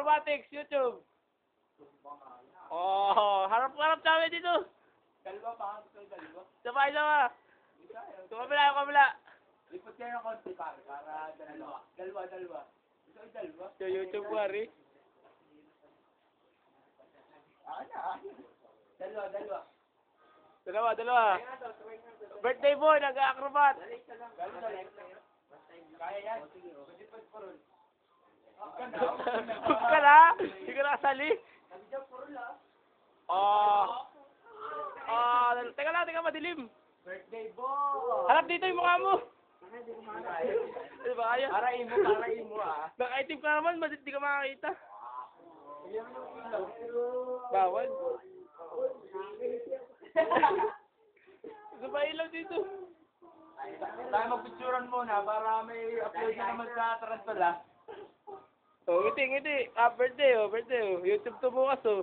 Acrobatics, YouTube. Oh, harap-harap kami dito. Dalawa pa, dalawa. Sama. Sa kabila. Lipot kayo ng konti para dalawa. Dalawa. Ito ay dalawa. Sa YouTube, pare. Dalawa. Dalawa. Birthday boy, nag-acrobat. Kaya yan. Pagipad pa ron. Huwag ka na. Hindi ka nakasali. Teka, madilim. Birthday boy! Harap dito yung mukha mo. Di ba kaya? Para imo Nakaitim ka naman, di ka makakita. Bawal. Gusto ba ilaw dito? Tayo magpicturan muna para may upload na naman sa Tarantula. Oh, ngiti. Birthday. YouTube to bukas, oh.